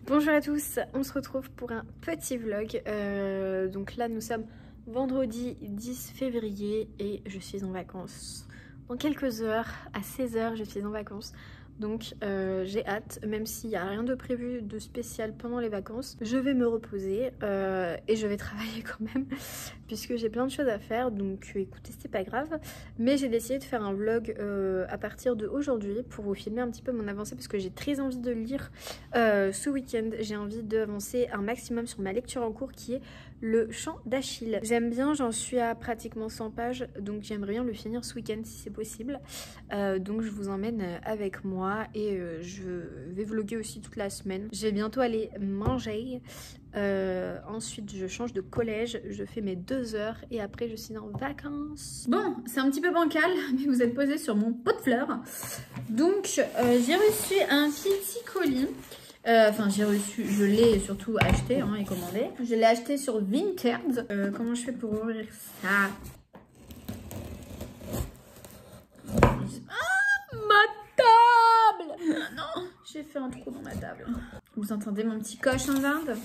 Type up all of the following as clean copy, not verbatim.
Bonjour à tous, on se retrouve pour un petit vlog. Donc là nous sommes vendredi 10 février et je suis en vacances. Dans quelques heures, à 16 h, je suis en vacances. Donc j'ai hâte, même s'il n'y a rien de prévu de spécial pendant les vacances. Je vais me reposer et je vais travailler quand même puisque j'ai plein de choses à faire. Donc écoutez, c'est pas grave. Mais j'ai décidé de faire un vlog à partir de aujourd'hui pour vous filmer un petit peu mon avancée parce que j'ai très envie de lire ce week-end. J'ai envie d'avancer un maximum sur ma lecture en cours qui est Le Chant d'Achille. J'aime bien, j'en suis à pratiquement 100 pages, donc j'aimerais bien le finir ce week-end si c'est possible. Donc je vous emmène avec moi et je vais vlogger aussi toute la semaine. Je vais bientôt aller manger. Ensuite je change de collège, je fais mes 2 heures et après je suis en vacances. Bon, c'est un petit peu bancal, mais vous êtes posé sur mon pot de fleurs. Donc j'ai reçu un petit colis. Enfin j'ai reçu, je l'ai surtout acheté et commandé. Je l'ai acheté sur Vinted. Comment je fais pour ouvrir ça? Ah, ma table! Non, j'ai fait un trou dans ma table. Vous entendez mon petit coche en d'Inde?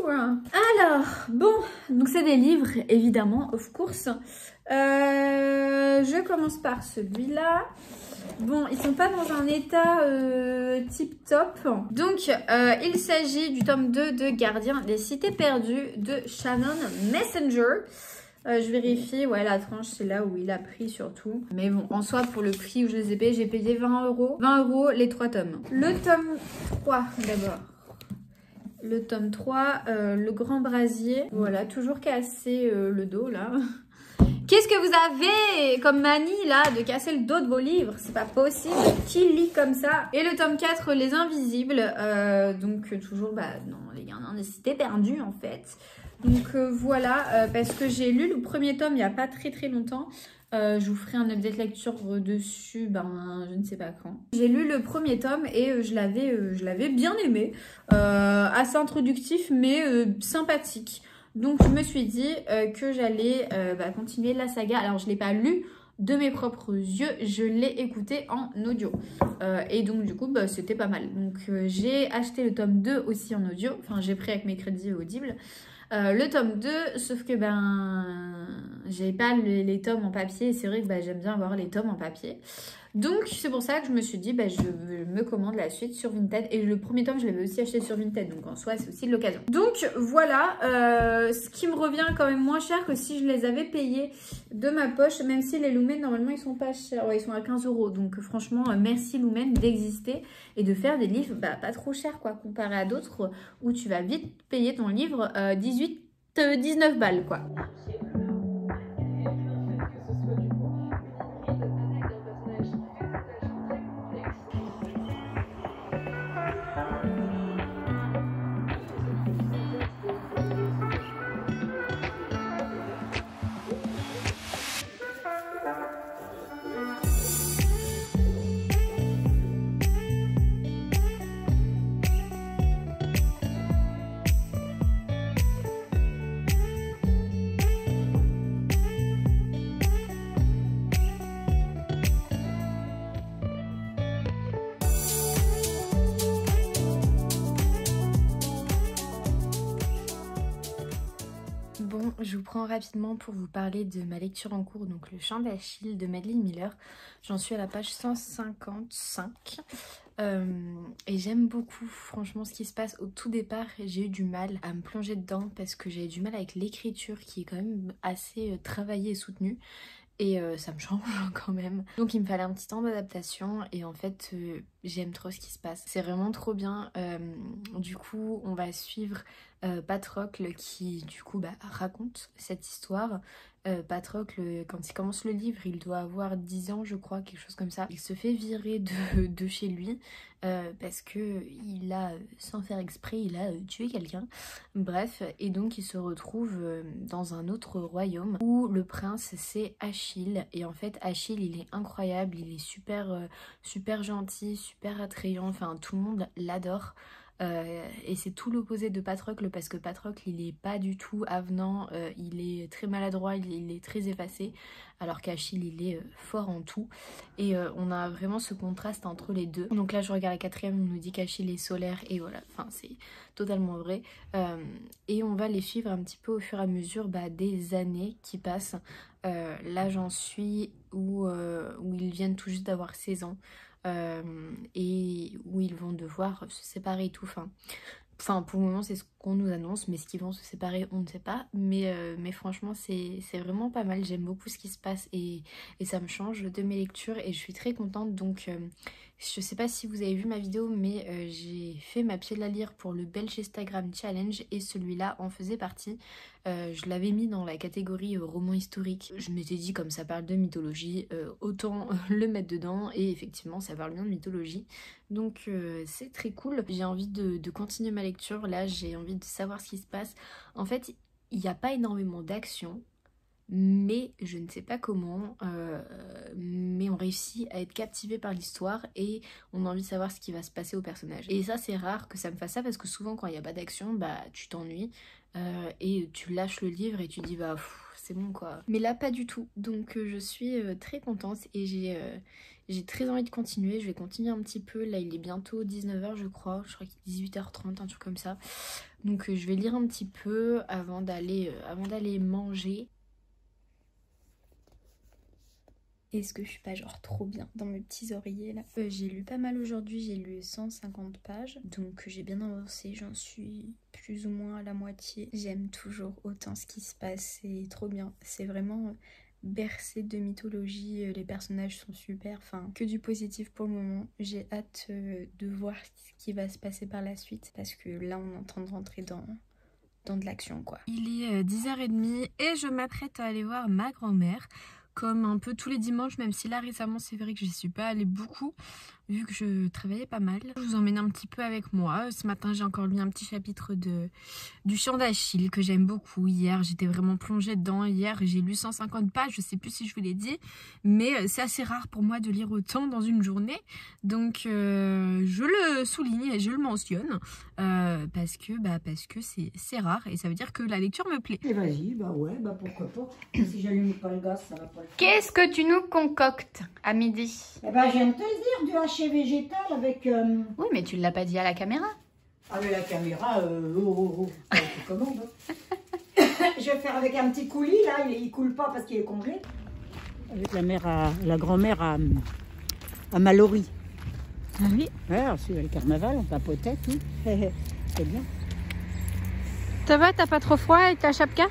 Alors, bon, donc c'est des livres, évidemment, of course. Je commence par celui-là. Bon, ils sont pas dans un état tip top. Donc, il s'agit du tome 2 de Gardien des cités perdues de Shannon Messenger. Je vérifie, ouais, la tranche c'est là où il a pris surtout. Mais bon, en soi, pour le prix où je les ai payés, j'ai payé 20 €. 20 € les 3 tomes. Le tome 3 d'abord. Le tome 3, le grand brasier. Voilà, toujours cassé le dos là. Qu'est-ce que vous avez comme manie là de casser le dos de vos livres? C'est pas possible. Qui lit comme ça? Et le tome 4, Les Invisibles. Donc toujours, non, les gardiens des cités perdues en fait. Donc voilà, parce que j'ai lu le premier tome il n'y a pas très longtemps. Je vous ferai un update lecture dessus, je ne sais pas quand. J'ai lu le premier tome et je l'avais bien aimé. Assez introductif mais sympathique. Donc je me suis dit que j'allais continuer la saga. Alors je ne l'ai pas lu de mes propres yeux, je l'ai écouté en audio. Et donc du coup c'était pas mal. Donc j'ai acheté le tome 2 aussi en audio. Enfin j'ai pris avec mes crédits audibles. Le tome 2, sauf que j'avais pas les tomes en papier et c'est vrai que j'aime bien avoir les tomes en papier. Donc c'est pour ça que je me suis dit je me commande la suite sur Vinted. Et le premier tome je l'avais aussi acheté sur Vinted, donc en soi c'est aussi de l'occasion. Donc voilà, ce qui me revient quand même moins cher que si je les avais payés de ma poche. Même si les Lumen normalement ils sont pas chers, ouais, ils sont à 15 €. Donc franchement merci Lumen d'exister et de faire des livres pas trop chers quoi, comparé à d'autres où tu vas vite payer ton livre 19 balles quoi. Bon, je vous prends rapidement pour vous parler de ma lecture en cours, donc Le Chant d'Achille de Madeline Miller. J'en suis à la page 155 et j'aime beaucoup franchement ce qui se passe. Au tout départ, j'ai eu du mal à me plonger dedans parce que j'avais du mal avec l'écriture qui est quand même assez travaillée et soutenue. Et ça me change quand même. Donc il me fallait un petit temps d'adaptation et en fait j'aime trop ce qui se passe. C'est vraiment trop bien. Du coup on va suivre Patrocle qui du coup raconte cette histoire. Patrocle, quand il commence le livre, il doit avoir 10 ans je crois, quelque chose comme ça. Il se fait virer de chez lui parce que il a, sans faire exprès, il a tué quelqu'un. Bref, et donc il se retrouve dans un autre royaume où le prince c'est Achille. Et en fait Achille il est incroyable, il est super gentil, super attrayant, enfin tout le monde l'adore. Et c'est tout l'opposé de Patrocle, parce que Patrocle il est pas du tout avenant, il est très maladroit, il est très effacé, alors qu'Achille il est fort en tout. Et on a vraiment ce contraste entre les deux. Donc là je regarde la quatrième, on nous dit qu'Achille est solaire, et voilà, enfin c'est totalement vrai. Et on va les suivre un petit peu au fur et à mesure des années qui passent. Là j'en suis où ils viennent tout juste d'avoir 16 ans. Et où ils vont devoir se séparer et tout. Enfin pour le moment c'est ce qu'on nous annonce, mais ce qu'ils vont se séparer on ne sait pas. Mais franchement c'est vraiment pas mal, j'aime beaucoup ce qui se passe et ça me change de mes lectures et je suis très contente. Donc je sais pas si vous avez vu ma vidéo, mais j'ai fait ma pied de la lire pour le Belge Instagram Challenge et celui-là en faisait partie. Je l'avais mis dans la catégorie roman historique. Je m'étais dit comme ça parle de mythologie, autant le mettre dedans, et effectivement ça parle bien de mythologie. Donc c'est très cool. J'ai envie de continuer ma lecture, là j'ai envie de savoir ce qui se passe. En fait il n'y a pas énormément d'action, mais je ne sais pas comment, mais on réussit à être captivé par l'histoire et on a envie de savoir ce qui va se passer au personnage. Et ça c'est rare que ça me fasse ça, parce que souvent quand il n'y a pas d'action, tu t'ennuies et tu lâches le livre et tu dis c'est bon quoi. Mais là pas du tout, donc je suis très contente et j'ai très envie de continuer. Je vais continuer un petit peu, là il est bientôt 19 h je crois qu'il est 18 h 30, un truc comme ça. Donc je vais lire un petit peu avant d'aller manger. Est-ce que je suis pas genre trop bien dans mes petits oreillers là? J'ai lu pas mal aujourd'hui, j'ai lu 150 pages, donc j'ai bien avancé, j'en suis plus ou moins à la moitié. J'aime toujours autant ce qui se passe, c'est trop bien, c'est vraiment bercé de mythologie, les personnages sont super, enfin que du positif pour le moment. J'ai hâte de voir ce qui va se passer par la suite, parce que là on est en train de rentrer dans de l'action quoi. Il est 10h30 et je m'apprête à aller voir ma grand-mère, comme un peu tous les dimanches, même si là récemment c'est vrai que j'y suis pas allée beaucoup vu que je travaillais pas mal. Je vous emmène un petit peu avec moi. Ce matin j'ai encore lu un petit chapitre du Chant d'Achille que j'aime beaucoup. Hier j'étais vraiment plongée dedans. Hier j'ai lu 150 pages, je sais plus si je vous l'ai dit, mais c'est assez rare pour moi de lire autant dans une journée. Donc je le souligne et je le mentionne parce que c'est rare et ça veut dire que la lecture me plaît. Et vas-y, ouais, pourquoi pas. Si j'allume pas le gaz, ça va pas le faire. Qu'est-ce que tu nous concoctes à midi? Eh ben, je viens de te le dire, du haché végétal avec... Oui, mais tu l'as pas dit à la caméra. Ah, mais la caméra, ça te commande. Je vais faire avec un petit coulis, là, il coule pas parce qu'il est congelé. Avec la grand-mère à Mallory. Ah oui? Ouais, c'est le carnaval, on papotait, tout. C'est bien. Ça va, t'as pas trop froid avec ta chapka?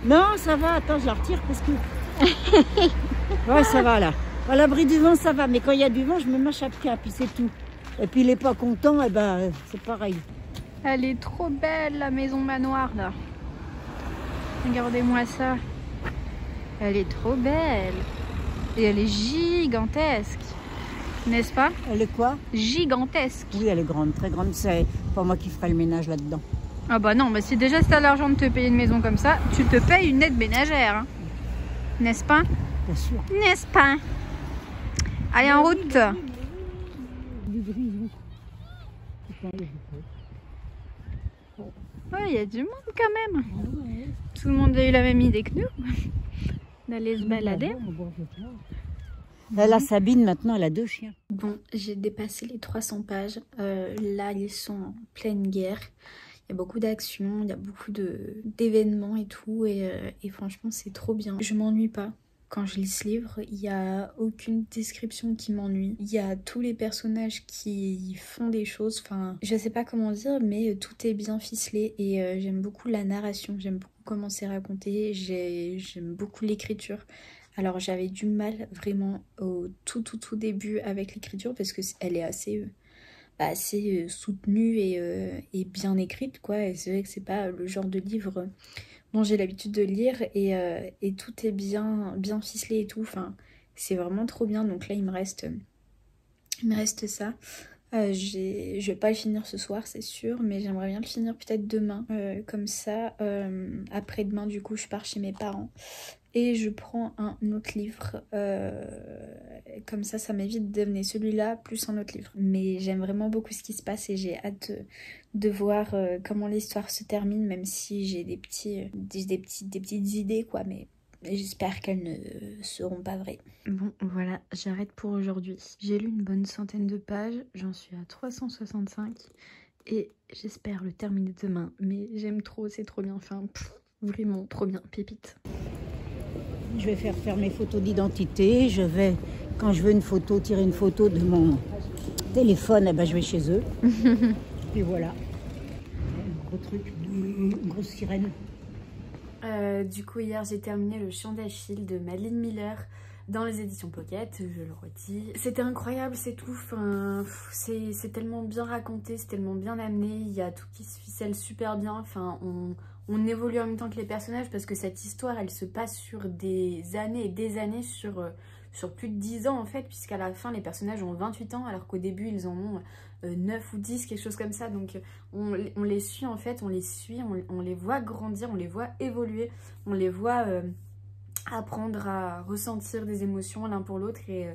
Non, ça va, attends, je la retire parce que... Ouais, ça va, là. À l'abri du vent, ça va, mais quand il y a du vent, je mets ma chapka, puis c'est tout. Et puis il est pas content, et ben c'est pareil. Elle est trop belle, la maison manoir, là. Regardez-moi ça. Elle est trop belle. Et elle est gigantesque. N'est-ce pas? Elle est quoi? Gigantesque. Oui, elle est grande, très grande. C'est pas moi qui ferai le ménage là-dedans. Ah bah non, mais si déjà si t'as l'argent de te payer une maison comme ça, tu te payes une aide ménagère. Hein. N'est-ce pas? Bien sûr. N'est-ce pas? Allez, en route. Ouais, il y a du monde quand même. Tout le monde a eu la même idée que nous, d'aller se balader. La Sabine, maintenant, elle a 2 chiens. Bon, j'ai dépassé les 300 pages. Là, ils sont en pleine guerre. Il y a beaucoup d'actions, il y a beaucoup d'événements et tout. Et franchement, c'est trop bien. Je m'ennuie pas. Quand je lis ce livre, il n'y a aucune description qui m'ennuie. Il y a tous les personnages qui font des choses. Enfin, je sais pas comment dire, mais tout est bien ficelé. Et j'aime beaucoup la narration. J'aime beaucoup comment c'est raconté. J'aime beaucoup l'écriture. Alors j'avais du mal vraiment au tout début avec l'écriture parce que elle est assez soutenue et bien écrite quoi. Et c'est vrai que c'est pas le genre de livre dont j'ai l'habitude de lire et tout est bien ficelé et tout. Enfin, c'est vraiment trop bien. Donc là il me reste ça. Je vais pas le finir ce soir, c'est sûr, mais j'aimerais bien le finir peut-être demain. Comme ça, après-demain, du coup, je pars chez mes parents et je prends un autre livre. Comme ça m'évite d'amener celui-là plus un autre livre. Mais j'aime vraiment beaucoup ce qui se passe et j'ai hâte de voir comment l'histoire se termine, même si j'ai des petites idées, quoi, mais j'espère qu'elles ne seront pas vraies. Bon, voilà, j'arrête pour aujourd'hui. J'ai lu une bonne centaine de pages, j'en suis à 365 et j'espère le terminer demain. Mais j'aime trop, c'est trop bien. Enfin, vraiment trop bien, pépite. Je vais faire mes photos d'identité. Quand je veux une photo, tirer une photo de mon téléphone, eh ben, je vais chez eux. Et voilà. Un gros truc, une grosse sirène. Du coup, hier, j'ai terminé Le Chant d'Achille de Madeline Miller dans les éditions Pocket, je le redis. C'était incroyable, c'est tout. Enfin, c'est tellement bien raconté, c'est tellement bien amené. Il y a tout qui se ficelle super bien. Enfin, on évolue en même temps que les personnages parce que cette histoire, elle se passe sur des années et des années, sur plus de 10 ans en fait, puisqu'à la fin, les personnages ont 28 ans, alors qu'au début, ils en ont 9 ou 10, quelque chose comme ça. Donc on les suit en fait, on les voit grandir, on les voit évoluer, on les voit apprendre à ressentir des émotions l'un pour l'autre et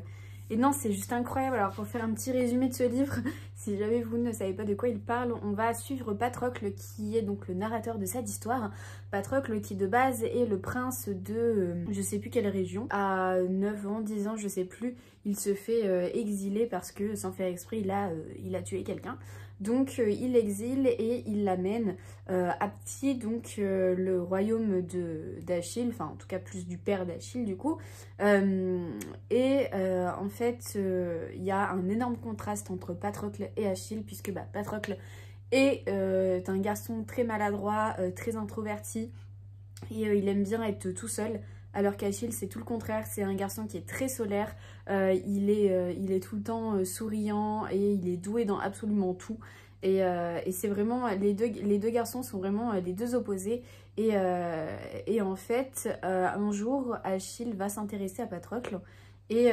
non, c'est juste incroyable. Alors pour faire un petit résumé de ce livre, si jamais vous ne savez pas de quoi il parle, on va suivre Patrocle qui est donc le narrateur de cette histoire. Patrocle qui de base est le prince de je sais plus quelle région. À 9 ans, 10 ans, je sais plus, il se fait exiler parce que sans faire exprès il a tué quelqu'un. Donc il l'exile et il l'amène à Pti, donc le royaume d'Achille, enfin en tout cas plus du père d'Achille du coup. En fait il y a un énorme contraste entre Patrocle et Achille, puisque Patrocle est un garçon très maladroit, très introverti, et il aime bien être tout seul. Alors qu'Achille, c'est tout le contraire, c'est un garçon qui est très solaire, il est tout le temps souriant et il est doué dans absolument tout. Et c'est vraiment, les deux garçons sont vraiment les deux opposés. Et en fait, un jour, Achille va s'intéresser à Patrocle et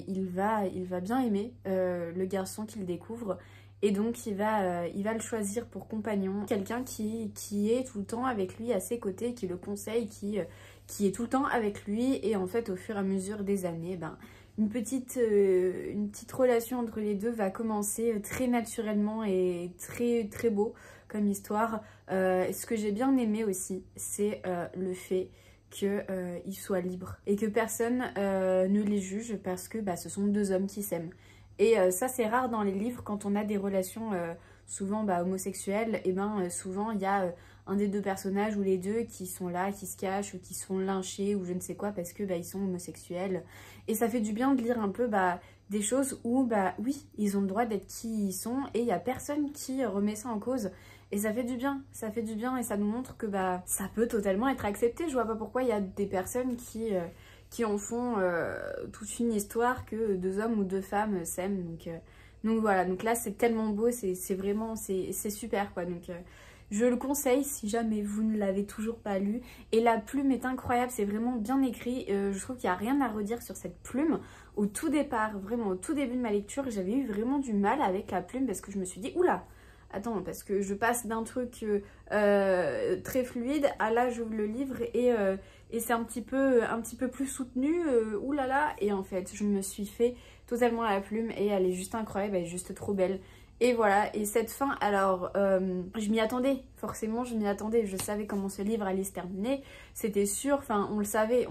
il va bien aimer le garçon qu'il découvre. Et donc il va le choisir pour compagnon, quelqu'un qui est tout le temps avec lui à ses côtés, qui le conseille, qui est tout le temps avec lui. Et en fait, au fur et à mesure des années, une petite relation entre les deux va commencer très naturellement et très très beau comme histoire. Ce que j'ai bien aimé aussi, c'est le fait qu'ils soient libres et que personne ne les juge, parce que ce sont deux hommes qui s'aiment. Et ça, c'est rare dans les livres. Quand on a des relations souvent homosexuelles, et souvent il y a un des deux personnages ou les deux qui sont là, qui se cachent ou qui sont lynchés ou je ne sais quoi parce que ils sont homosexuels. Et ça fait du bien de lire un peu des choses où oui, ils ont le droit d'être qui ils sont et il n'y a personne qui remet ça en cause. Et ça fait du bien et ça nous montre que ça peut totalement être accepté. Je vois pas pourquoi il y a des personnes qui en font toute une histoire que deux hommes ou deux femmes s'aiment. Donc voilà, donc là c'est tellement beau, c'est vraiment, c'est super quoi. Donc je le conseille si jamais vous ne l'avez toujours pas lu. Et la plume est incroyable, c'est vraiment bien écrit. Je trouve qu'il n'y a rien à redire sur cette plume. Au tout départ, vraiment au tout début de ma lecture, j'avais eu vraiment du mal avec la plume parce que je me suis dit, oula, attends, parce que je passe d'un truc très fluide à là j'ouvre le livre et c'est un petit peu plus soutenu, oulala. Et en fait, je me suis fait totalement à la plume et elle est juste incroyable, elle est juste trop belle. Et voilà, et cette fin, alors je m'y attendais, forcément je m'y attendais, je savais comment ce livre allait se terminer, c'était sûr, enfin on le savait,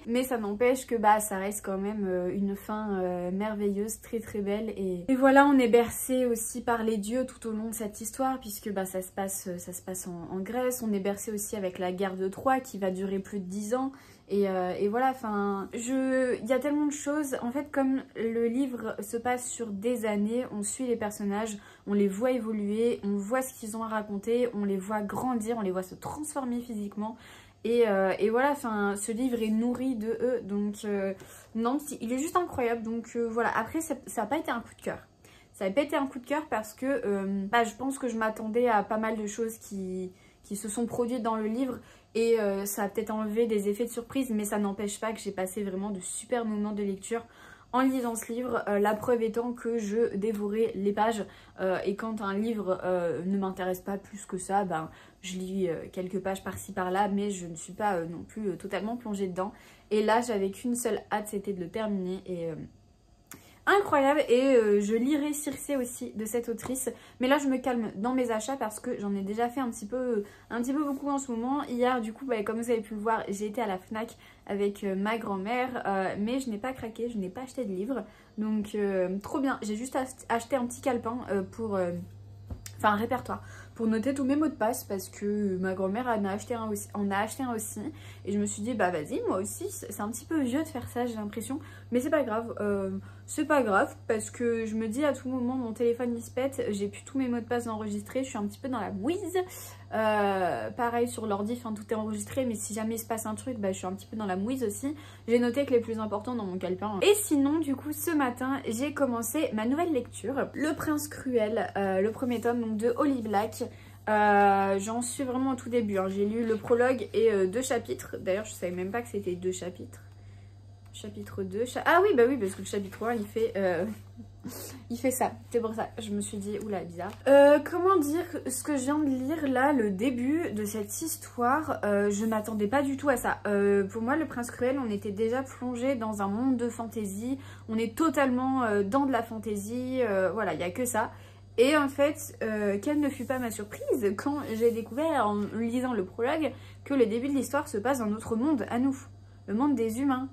mais ça n'empêche que ça reste quand même une fin merveilleuse, très très belle. Et voilà, on est bercé aussi par les dieux tout au long de cette histoire, puisque ça se passe en Grèce. On est bercé aussi avec la guerre de Troie qui va durer plus de 10 ans. Et voilà, enfin, il y a tellement de choses. En fait, comme le livre se passe sur des années, on suit les personnages, on les voit évoluer, on voit ce qu'ils ont à raconter, on les voit grandir, on les voit se transformer physiquement. Et voilà, enfin, ce livre est nourri de eux. Donc, non, il est juste incroyable. Donc, voilà. Après, ça n'a pas été un coup de cœur. Ça n'a pas été un coup de cœur parce que je pense que je m'attendais à pas mal de choses qui se sont produites dans le livre. Et ça a peut-être enlevé des effets de surprise, mais ça n'empêche pas que j'ai passé vraiment de super moments de lecture en lisant ce livre, la preuve étant que je dévorais les pages et quand un livre ne m'intéresse pas plus que ça, ben, je lis quelques pages par-ci par-là, mais je ne suis pas non plus totalement plongée dedans. Et là j'avais qu'une seule hâte, c'était de le terminer et... incroyable, et je lirai Circé aussi de cette autrice, mais là je me calme dans mes achats parce que j'en ai déjà fait un petit peu beaucoup en ce moment. Hier du coup, bah, comme vous avez pu le voir, j'ai été à la FNAC avec ma grand-mère, mais je n'ai pas craqué, je n'ai pas acheté de livre, donc trop bien. J'ai juste acheté un petit calepin pour... enfin un répertoire pour noter tous mes mots de passe parce que ma grand-mère en a acheté un aussi, et je me suis dit bah vas-y, moi aussi, c'est un petit peu vieux de faire ça, j'ai l'impression, mais c'est pas grave, parce que je me dis à tout moment mon téléphone il se pète, j'ai plus tous mes mots de passe enregistrés, je suis un petit peu dans la mouise. Pareil sur l'ordi, enfin tout est enregistré, mais si jamais il se passe un truc, bah je suis un petit peu dans la mouise aussi. J'ai noté que les plus importants dans mon calepin. Et sinon du coup ce matin j'ai commencé ma nouvelle lecture, Le Prince Cruel, le premier tome donc de Holly Black. J'en suis vraiment au tout début, hein. J'ai lu le prologue et 2 chapitres, d'ailleurs je savais même pas que c'était 2 chapitres. Chapitre 2, ah oui bah oui, parce que le chapitre 1 il fait ça, c'est pour ça, je me suis dit oula bizarre. Comment dire, ce que je viens de lire là, le début de cette histoire, je m'attendais pas du tout à ça. Pour moi Le Prince Cruel, on était déjà plongé dans un monde de fantasy, on est totalement dans de la fantasy, voilà, il n'y a que ça. Et en fait, quelle ne fut pas ma surprise quand j'ai découvert en lisant le prologue que le début de l'histoire se passe dans notre monde à nous, le monde des humains.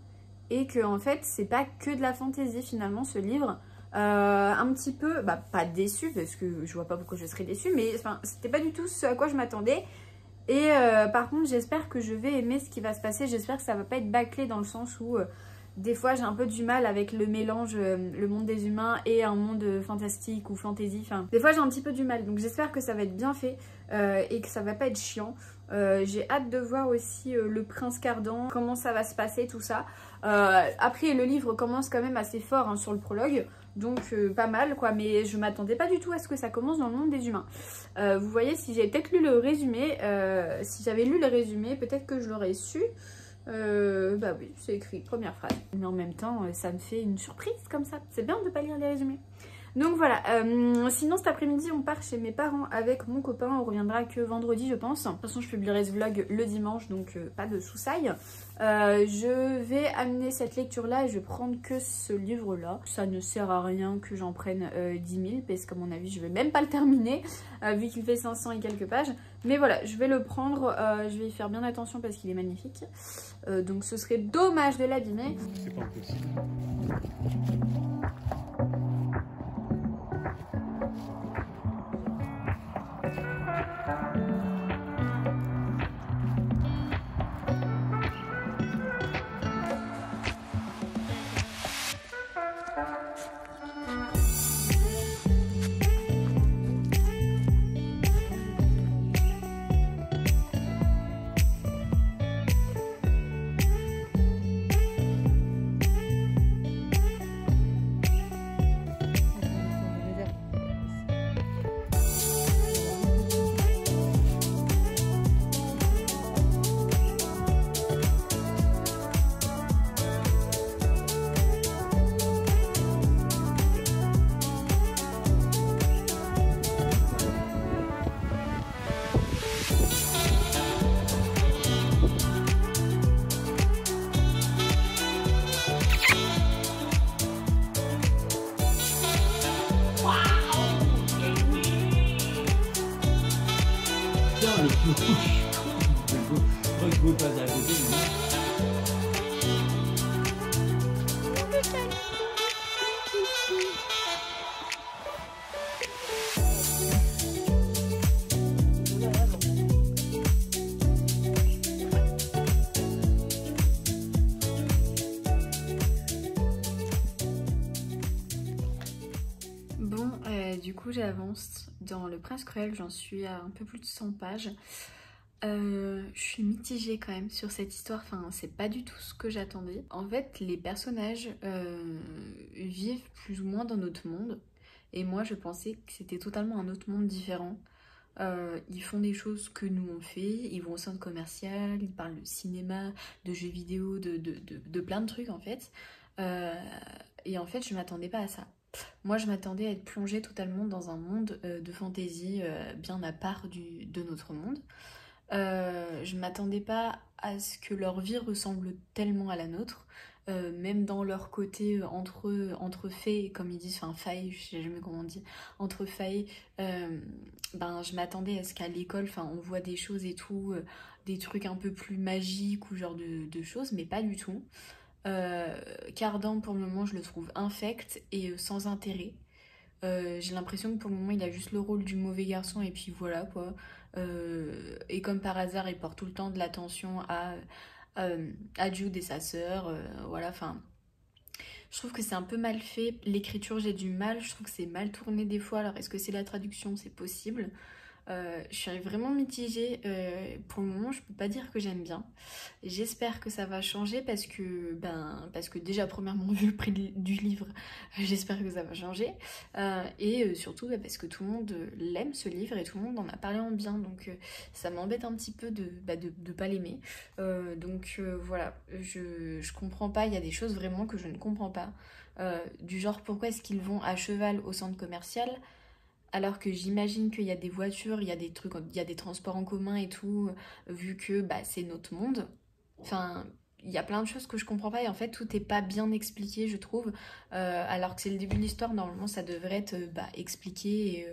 Et que en fait c'est pas que de la fantaisie finalement ce livre. Un petit peu, bah pas déçue parce que je vois pas pourquoi je serais déçue, mais enfin c'était pas du tout ce à quoi je m'attendais. Et par contre j'espère que je vais aimer ce qui va se passer, j'espère que ça va pas être bâclé dans le sens où des fois j'ai un peu du mal avec le mélange, le monde des humains et un monde fantastique ou fantasy, enfin des fois j'ai un petit peu du mal, donc j'espère que ça va être bien fait et que ça va pas être chiant. J'ai hâte de voir aussi le Prince Cardan, comment ça va se passer tout ça. Après le livre commence quand même assez fort hein, sur le prologue, donc pas mal quoi, mais je m'attendais pas du tout à ce que ça commence dans le monde des humains. Vous voyez, si j'avais peut-être lu le résumé, si j'avais lu le résumé, peut-être que je l'aurais su. Bah oui, c'est écrit, première phrase. Mais en même temps, ça me fait une surprise comme ça. C'est bien de pas lire les résumés. Donc voilà, sinon cet après-midi on part chez mes parents avec mon copain, on reviendra que vendredi je pense. De toute façon je publierai ce vlog le dimanche, donc pas de soussailles. Je vais amener cette lecture là et je vais prendre que ce livre là. Ça ne sert à rien que j'en prenne 10 000 parce qu'à mon avis je vais même pas le terminer vu qu'il fait 500 et quelques pages. Mais voilà, je vais le prendre, je vais y faire bien attention parce qu'il est magnifique. Donc ce serait dommage de l'abîmer. C'est pas possible. Je veux pas à côté. Bon, du coup j'avance dans Le Prince Cruel, j'en suis à un peu plus de 100 pages. Je suis mitigée quand même sur cette histoire, enfin c'est pas du tout ce que j'attendais. En fait les personnages vivent plus ou moins dans notre monde et moi je pensais que c'était totalement un autre monde différent. Ils font des choses que nous on fait, ils vont au centre commercial, ils parlent de cinéma, de jeux vidéo, de plein de trucs en fait. Et en fait, je m'attendais pas à ça. Moi, je m'attendais à être plongée totalement dans un monde de fantaisie bien à part de notre monde. Je m'attendais pas à ce que leur vie ressemble tellement à la nôtre. Même dans leur côté entre fées, comme ils disent, enfin failles, je sais jamais comment on dit, entre failles, ben je m'attendais à ce qu'à l'école, enfin on voit des choses et tout, des trucs un peu plus magiques ou genre de choses, mais pas du tout. Cardan pour le moment je le trouve infect et sans intérêt. J'ai l'impression que pour le moment il a juste le rôle du mauvais garçon et puis voilà quoi. Et comme par hasard il porte tout le temps de l'attention à Jude et sa sœur, voilà, enfin je trouve que c'est un peu mal fait, l'écriture j'ai du mal, je trouve que c'est mal tourné des fois, alors est-ce que c'est la traduction, c'est possible. Je suis vraiment mitigée, pour le moment je peux pas dire que j'aime bien, j'espère que ça va changer parce que déjà premièrement vu le prix du livre, j'espère que ça va changer, et surtout parce que tout le monde l'aime ce livre et tout le monde en a parlé en bien, donc ça m'embête un petit peu de pas l'aimer, donc voilà, je comprends pas, il y a des choses vraiment que je ne comprends pas, du genre pourquoi est-ce qu'ils vont à cheval au centre commercial alors que j'imagine qu'il y a des voitures, il y a des trucs, il y a des transports en commun et tout, vu que c'est notre monde. Enfin, il y a plein de choses que je comprends pas et en fait tout est pas bien expliqué je trouve. Alors que c'est le début de l'histoire, normalement ça devrait être expliqué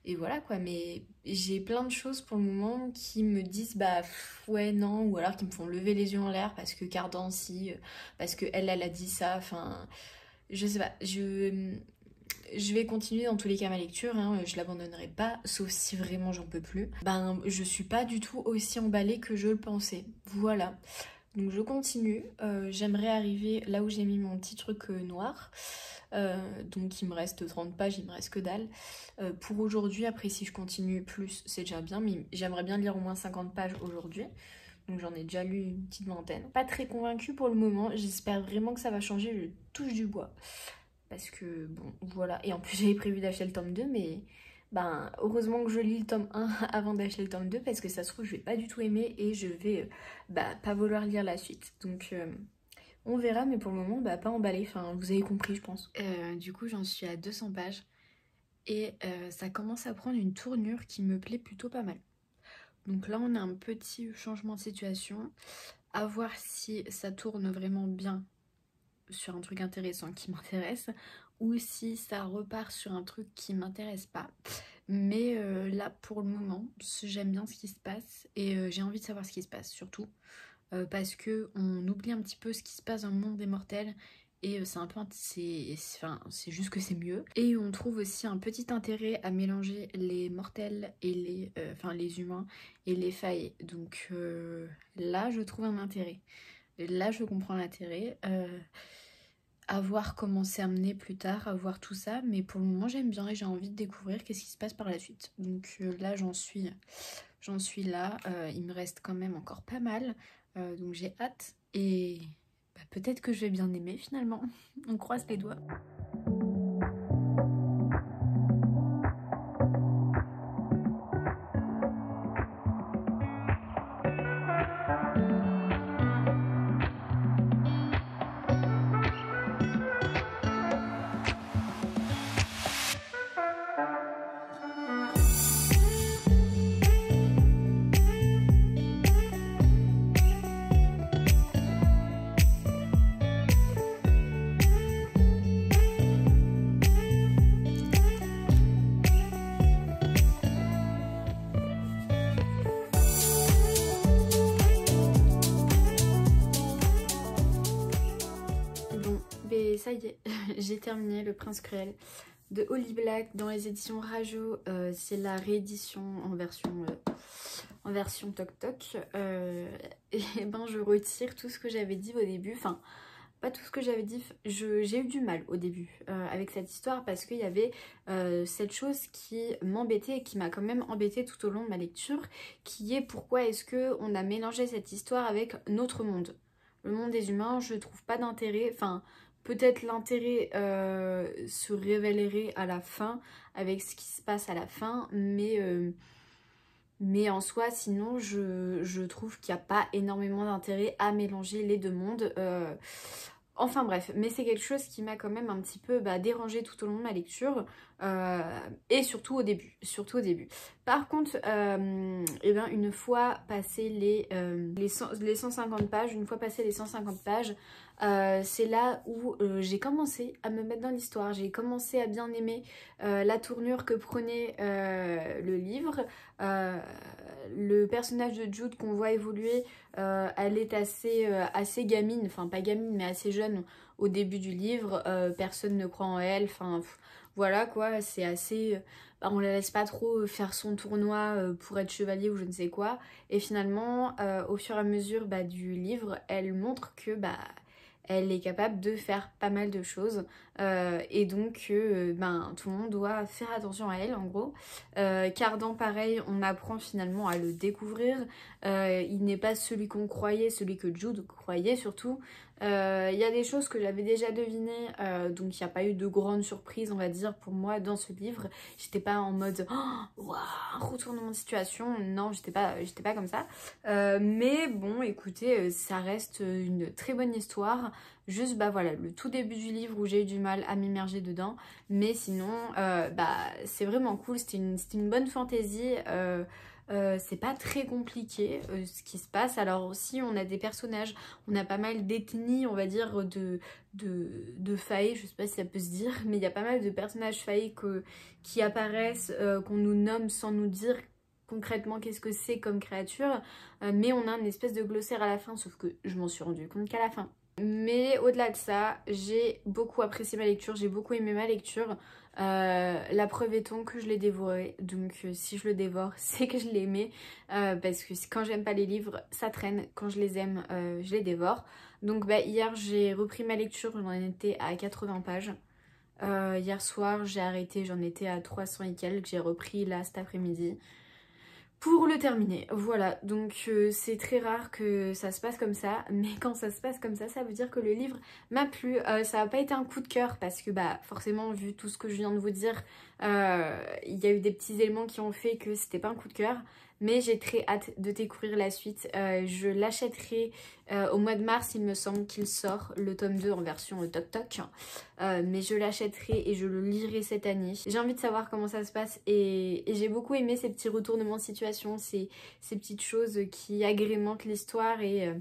et voilà quoi. Mais j'ai plein de choses pour le moment qui me disent ouais non, ou alors qui me font lever les yeux en l'air parce que Cardan si, parce que elle a dit ça, enfin je sais pas, je vais continuer dans tous les cas ma lecture, hein, je l'abandonnerai pas, sauf si vraiment j'en peux plus. Je suis pas du tout aussi emballée que je le pensais. Voilà. Donc je continue. J'aimerais arriver là où j'ai mis mon petit truc noir. Donc il me reste 30 pages, il me reste que dalle. Pour aujourd'hui, après si je continue plus, c'est déjà bien, mais j'aimerais bien lire au moins 50 pages aujourd'hui. Donc j'en ai déjà lu une petite vingtaine. Pas très convaincue pour le moment, j'espère vraiment que ça va changer, je touche du bois. Parce que bon voilà, et en plus j'avais prévu d'acheter le tome 2 mais heureusement que je lis le tome 1 avant d'acheter le tome 2 parce que ça se trouve je vais pas du tout aimer et je vais pas vouloir lire la suite, donc on verra, mais pour le moment pas emballé, enfin vous avez compris je pense. Du coup j'en suis à 200 pages et ça commence à prendre une tournure qui me plaît plutôt pas mal. Donc là on a un petit changement de situation, à voir si ça tourne vraiment bien sur un truc intéressant qui m'intéresse ou si ça repart sur un truc qui m'intéresse pas, mais là pour le moment j'aime bien ce qui se passe et j'ai envie de savoir ce qui se passe surtout parce que on oublie un petit peu ce qui se passe dans le monde des mortels et c'est un peu c'est juste que c'est mieux, et on trouve aussi un petit intérêt à mélanger les mortels et les humains et les failles, donc là je trouve un intérêt, là je comprends l'intérêt. À voir comment c'est amené plus tard, à voir tout ça, mais pour le moment j'aime bien et j'ai envie de découvrir qu'est-ce qui se passe par la suite. Donc là j'en suis là, il me reste quand même encore pas mal, donc j'ai hâte et peut-être que je vais bien aimer finalement, on croise les doigts. Ça y est, j'ai terminé Le Prince Cruel de Holly Black dans les éditions Rajo. C'est la réédition en version Toc Toc. Et je retire tout ce que j'avais dit au début. Enfin, pas tout ce que j'avais dit. J'ai eu du mal au début avec cette histoire parce qu'il y avait cette chose qui m'embêtait et qui m'a quand même embêtée tout au long de ma lecture, qui est pourquoi est-ce qu'on a mélangé cette histoire avec notre monde. Le monde des humains, je trouve pas d'intérêt. Enfin, peut-être l'intérêt se révélerait à la fin avec ce qui se passe à la fin, mais en soi sinon je trouve qu'il n'y a pas énormément d'intérêt à mélanger les deux mondes. Enfin bref, mais c'est quelque chose qui m'a quand même un petit peu dérangée tout au long de ma lecture et surtout au début. Par contre, eh bien, une fois passé les 150 pages, c'est là où j'ai commencé à me mettre dans l'histoire, j'ai commencé à bien aimer la tournure que prenait le livre. Le personnage de Jude qu'on voit évoluer, elle est assez gamine, enfin pas gamine mais assez jeune au début du livre, personne ne croit en elle, enfin voilà quoi, c'est assez... on la laisse pas trop faire son tournoi pour être chevalier ou je ne sais quoi, et finalement au fur et à mesure du livre, elle montre que elle est capable de faire pas mal de choses et donc tout le monde doit faire attention à elle en gros. Cardan pareil, on apprend finalement à le découvrir, il n'est pas celui qu'on croyait, celui que Jude croyait surtout. Il y a des choses que j'avais déjà devinées, donc il n'y a pas eu de grande surprise on va dire pour moi dans ce livre. J'étais pas en mode oh, wow, un retournement de situation, non j'étais pas comme ça, mais bon écoutez, ça reste une très bonne histoire. Juste voilà, le tout début du livre où j'ai eu du mal à m'immerger dedans, mais sinon c'est vraiment cool, c'était une bonne fantaisie. C'est pas très compliqué ce qui se passe. Alors aussi on a des personnages, on a pas mal d'ethnies on va dire de failles, je sais pas si ça peut se dire, mais il y a pas mal de personnages failles qui apparaissent, qu'on nous nomme sans nous dire concrètement qu'est-ce que c'est comme créature, mais on a une espèce de glossaire à la fin, sauf que je m'en suis rendu compte qu'à la fin. Mais au-delà de ça, j'ai beaucoup apprécié ma lecture, j'ai beaucoup aimé ma lecture. La preuve étant que je l'ai dévoré, donc si je le dévore c'est que je l'ai aimé, parce que quand j'aime pas les livres ça traîne, quand je les aime je les dévore. Donc hier j'ai repris ma lecture, j'en étais à 80 pages. Hier soir j'ai arrêté, j'en étais à 300 et quelques, j'ai repris là cet après-midi pour le terminer. Voilà, donc c'est très rare que ça se passe comme ça, mais quand ça se passe comme ça veut dire que le livre m'a plu. Ça n'a pas été un coup de cœur parce que forcément vu tout ce que je viens de vous dire, il y a eu des petits éléments qui ont fait que c'était pas un coup de cœur, mais j'ai très hâte de découvrir la suite. Je l'achèterai au mois de mars, il me semble qu'il sort, le tome 2 en version toc toc, mais je l'achèterai et je le lirai cette année. J'ai envie de savoir comment ça se passe et j'ai beaucoup aimé ces petits retournements de situation, ces petites choses qui agrémentent l'histoire et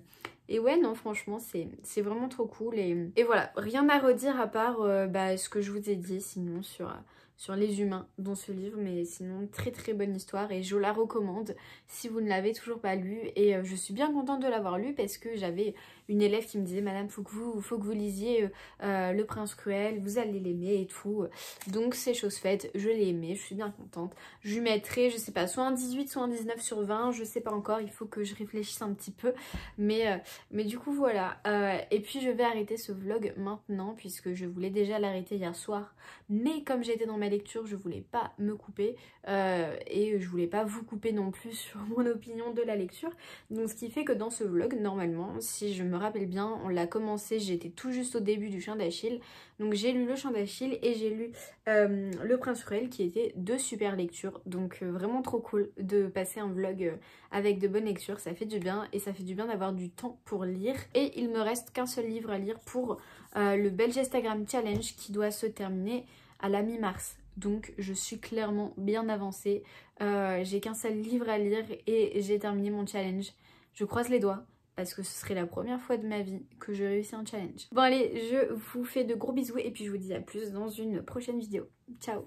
ouais non franchement c'est vraiment trop cool et voilà, rien à redire à part ce que je vous ai dit sinon sur les humains dans ce livre, mais sinon très très bonne histoire et je la recommande si vous ne l'avez toujours pas lu. Et je suis bien contente de l'avoir lu parce que j'avais une élève qui me disait madame faut que vous lisiez Le Prince Cruel, vous allez l'aimer et tout, donc c'est chose faite, je l'ai aimé, je suis bien contente. Je lui mettrai je sais pas soit un 18 soit un 19 sur 20, je sais pas encore, il faut que je réfléchisse un petit peu, mais du coup voilà. Et puis je vais arrêter ce vlog maintenant puisque je voulais déjà l'arrêter hier soir, mais comme j'étais dans ma lecture je voulais pas me couper et je voulais pas vous couper non plus sur mon opinion de la lecture, donc ce qui fait que dans ce vlog normalement, si je me rappelle bien, on l'a commencé, j'étais tout juste au début du Chant d'Achille, donc j'ai lu le Chant d'Achille et j'ai lu Le Prince Cruel qui étaient deux super lectures, donc vraiment trop cool de passer un vlog avec de bonnes lectures, ça fait du bien et ça fait du bien d'avoir du temps pour lire. Et il me reste qu'un seul livre à lire pour le Belge Instagram Challenge qui doit se terminer à la mi-mars. Donc je suis clairement bien avancée, j'ai qu'un seul livre à lire et j'ai terminé mon challenge. Je croise les doigts parce que ce serait la première fois de ma vie que je réussis un challenge. Bon allez, je vous fais de gros bisous et puis je vous dis à plus dans une prochaine vidéo. Ciao!